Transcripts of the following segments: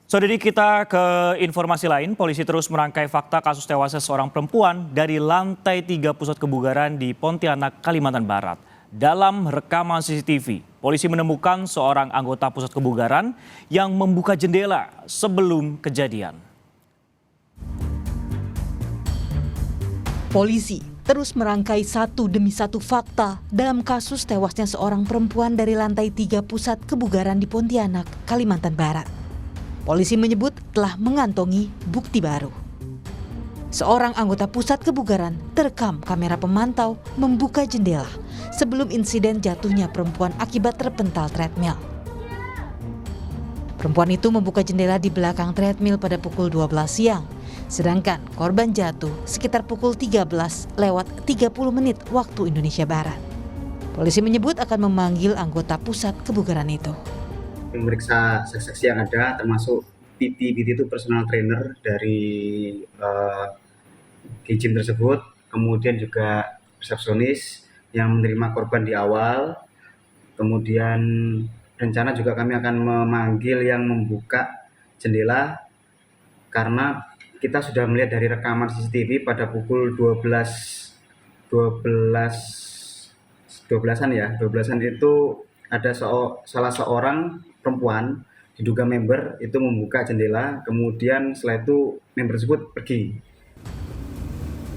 Saudari, kita ke informasi lain. Polisi terus merangkai fakta kasus tewasnya seorang perempuan dari lantai 3 pusat kebugaran di Pontianak, Kalimantan Barat. Dalam rekaman CCTV, polisi menemukan seorang anggota pusat kebugaran yang membuka jendela sebelum kejadian. Polisi terus merangkai satu demi satu fakta dalam kasus tewasnya seorang perempuan dari lantai 3 pusat kebugaran di Pontianak, Kalimantan Barat. Polisi menyebut telah mengantongi bukti baru. Seorang anggota pusat kebugaran terekam kamera pemantau membuka jendela sebelum insiden jatuhnya perempuan akibat terpental treadmill. Perempuan itu membuka jendela di belakang treadmill pada pukul 12 siang, sedangkan korban jatuh sekitar pukul 13:30 waktu Indonesia Barat. Polisi menyebut akan memanggil anggota pusat kebugaran itu. Memeriksa saksi-saksi yang ada, termasuk PT itu personal trainer dari gym tersebut, kemudian juga resepsionis yang menerima korban di awal, kemudian rencana juga kami akan memanggil yang membuka jendela karena kita sudah melihat dari rekaman CCTV pada pukul 12-an itu ada salah seorang perempuan diduga member itu membuka jendela, kemudian setelah itu member tersebut pergi.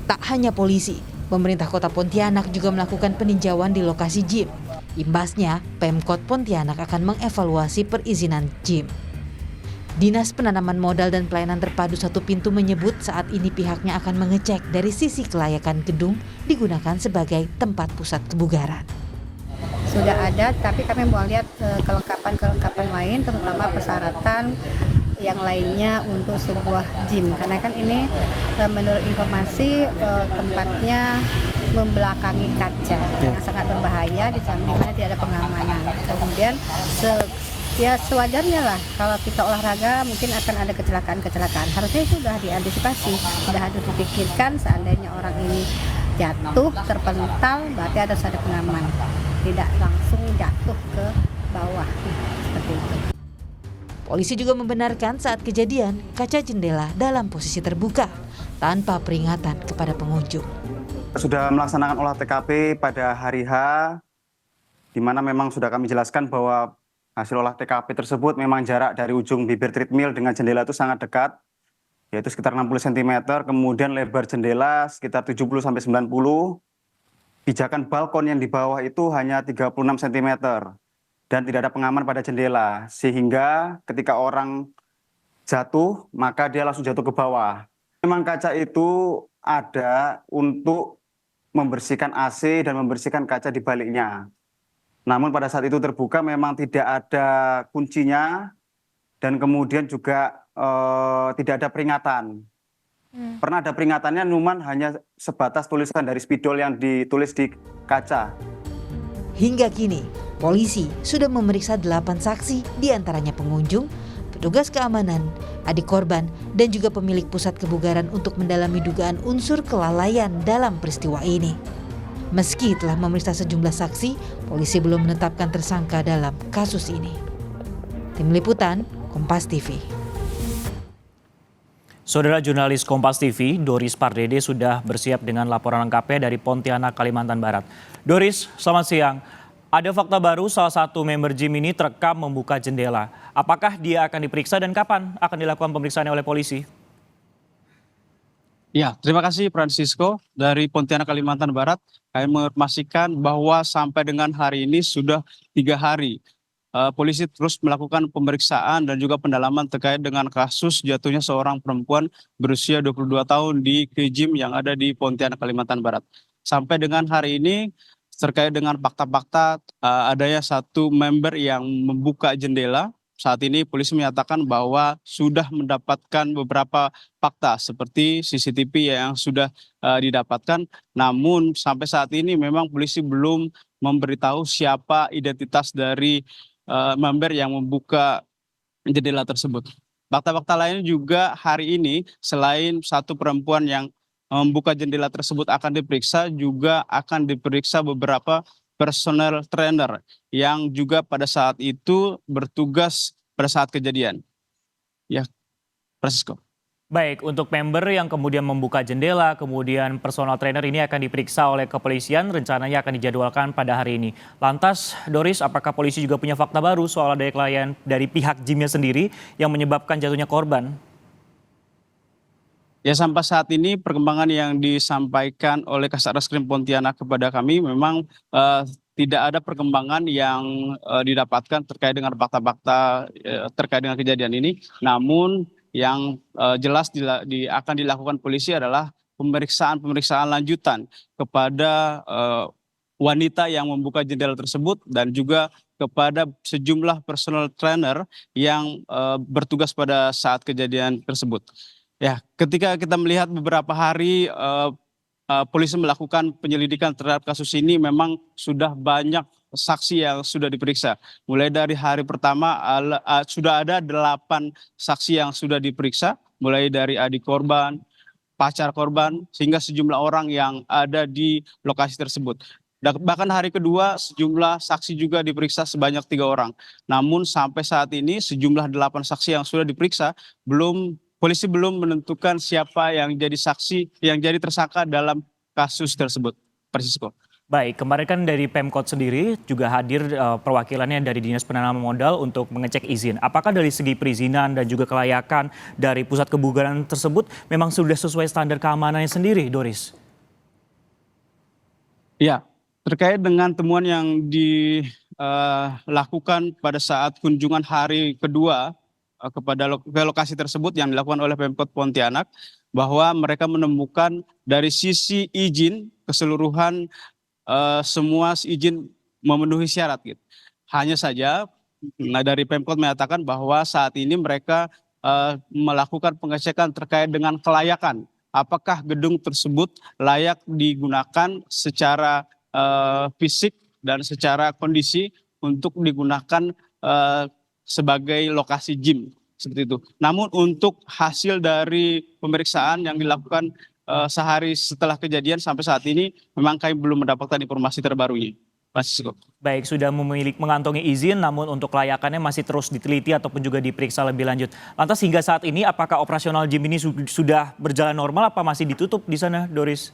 Tak hanya polisi, pemerintah Kota Pontianak juga melakukan peninjauan di lokasi gym. Imbasnya, Pemkot Pontianak akan mengevaluasi perizinan gym. Dinas Penanaman Modal dan Pelayanan Terpadu Satu Pintu menyebut saat ini pihaknya akan mengecek dari sisi kelayakan gedung digunakan sebagai tempat pusat kebugaran. Sudah ada, tapi kami mau lihat kelengkapan lain, terutama persyaratan yang lainnya untuk sebuah gym. Karena kan ini menurut informasi tempatnya membelakangi kaca yang sangat berbahaya, di sampingnya tidak ada pengamanan. Kemudian sewajarnya lah kalau kita olahraga mungkin akan ada kecelakaan. Harusnya itu sudah diantisipasi, sudah harus dipikirkan seandainya orang ini jatuh, terpental, berarti ada pengaman. Tidak langsung jatuh ke bawah seperti itu. Polisi juga membenarkan saat kejadian kaca jendela dalam posisi terbuka tanpa peringatan kepada pengunjung. Sudah melaksanakan olah TKP pada hari H, di mana memang sudah kami jelaskan bahwa hasil olah TKP tersebut memang jarak dari ujung bibir treadmill dengan jendela itu sangat dekat, yaitu sekitar 60 cm, kemudian lebar jendela sekitar 70-90 cm. Pijakan balkon yang di bawah itu hanya 36 cm dan tidak ada pengaman pada jendela, sehingga ketika orang jatuh maka dia langsung jatuh ke bawah. Memang kaca itu ada untuk membersihkan AC dan membersihkan kaca di baliknya. Namun pada saat itu terbuka memang tidak ada kuncinya dan kemudian juga tidak ada peringatan. Pernah ada peringatannya, namun hanya sebatas tulisan dari spidol yang ditulis di kaca. Hingga kini, polisi sudah memeriksa 8 saksi, diantaranya pengunjung, petugas keamanan, adik korban, dan juga pemilik pusat kebugaran untuk mendalami dugaan unsur kelalaian dalam peristiwa ini. Meski telah memeriksa sejumlah saksi, polisi belum menetapkan tersangka dalam kasus ini. Tim Liputan, Kompas TV. Saudara, jurnalis Kompas TV, Doris Pardede sudah bersiap dengan laporan lengkapnya dari Pontianak, Kalimantan Barat. Doris, selamat siang. Ada fakta baru, salah satu member gym ini terekam membuka jendela. Apakah dia akan diperiksa dan kapan akan dilakukan pemeriksaannya oleh polisi? Ya, terima kasih Francisco. Dari Pontianak, Kalimantan Barat, kami menginformasikan bahwa sampai dengan hari ini sudah 3 hari. Polisi terus melakukan pemeriksaan dan juga pendalaman terkait dengan kasus jatuhnya seorang perempuan berusia 22 tahun di gym yang ada di Pontianak, Kalimantan Barat. Sampai dengan hari ini terkait dengan fakta-fakta adanya satu member yang membuka jendela. Saat ini polisi menyatakan bahwa sudah mendapatkan beberapa fakta seperti CCTV yang sudah didapatkan. Namun sampai saat ini memang polisi belum memberitahu siapa identitas dari member yang membuka jendela tersebut. Fakta-fakta lain juga hari ini selain satu perempuan yang membuka jendela tersebut akan diperiksa, juga akan diperiksa beberapa personel trainer yang juga pada saat itu bertugas pada saat kejadian. Ya, Francisco. Baik, untuk member yang kemudian membuka jendela, kemudian personal trainer ini akan diperiksa oleh kepolisian, rencananya akan dijadwalkan pada hari ini. Lantas, Doris, apakah polisi juga punya fakta baru soal adanya klien dari pihak gymnya sendiri yang menyebabkan jatuhnya korban? Ya, sampai saat ini perkembangan yang disampaikan oleh Kasatreskrim Pontianak kepada kami memang tidak ada perkembangan yang didapatkan terkait dengan fakta-fakta terkait dengan kejadian ini. Namun yang jelas akan dilakukan polisi adalah pemeriksaan lanjutan kepada wanita yang membuka jendela tersebut dan juga kepada sejumlah personal trainer yang bertugas pada saat kejadian tersebut. Ya, ketika kita melihat beberapa hari polisi melakukan penyelidikan terhadap kasus ini, memang sudah banyak saksi yang sudah diperiksa. Mulai dari hari pertama sudah ada 8 saksi yang sudah diperiksa, mulai dari adik korban, pacar korban, sehingga sejumlah orang yang ada di lokasi tersebut. Dan bahkan hari kedua sejumlah saksi juga diperiksa sebanyak 3 orang. Namun sampai saat ini sejumlah 8 saksi yang sudah diperiksa polisi belum menentukan siapa yang jadi saksi, yang jadi tersangka dalam kasus tersebut. Francisco. Baik, kemarin kan dari Pemkot sendiri juga hadir perwakilannya dari Dinas Penanaman Modal untuk mengecek izin. Apakah dari segi perizinan dan juga kelayakan dari pusat kebugaran tersebut memang sudah sesuai standar keamanannya sendiri, Doris? Ya, terkait dengan temuan yang dilakukan pada saat kunjungan hari kedua ke lokasi tersebut yang dilakukan oleh Pemkot Pontianak, bahwa mereka menemukan dari sisi izin keseluruhan semua izin memenuhi syarat gitu. Hanya saja dari Pemkot menyatakan bahwa saat ini mereka melakukan pengecekan terkait dengan kelayakan. Apakah gedung tersebut layak digunakan secara fisik dan secara kondisi untuk digunakan sebagai lokasi gym seperti itu. Namun untuk hasil dari pemeriksaan yang dilakukan sehari setelah kejadian sampai saat ini memang kami belum mendapatkan informasi terbarunya. Francisco. Baik, sudah mengantongi izin namun untuk kelayakannya masih terus diteliti ataupun juga diperiksa lebih lanjut. Lantas hingga saat ini apakah operasional gym ini sudah berjalan normal apa masih ditutup di sana, Doris?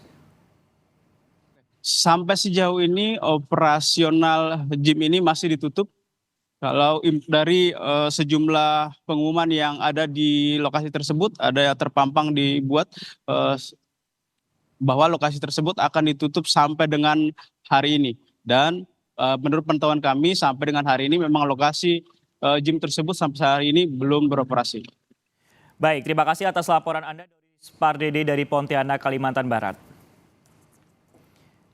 Sampai sejauh ini operasional gym ini masih ditutup. Kalau dari sejumlah pengumuman yang ada di lokasi tersebut, ada yang terpampang dibuat bahwa lokasi tersebut akan ditutup sampai dengan hari ini. Dan menurut pantauan kami sampai dengan hari ini memang lokasi gym tersebut sampai hari ini belum beroperasi. Baik, terima kasih atas laporan Anda, Doris Pardede dari Pontianak, Kalimantan Barat.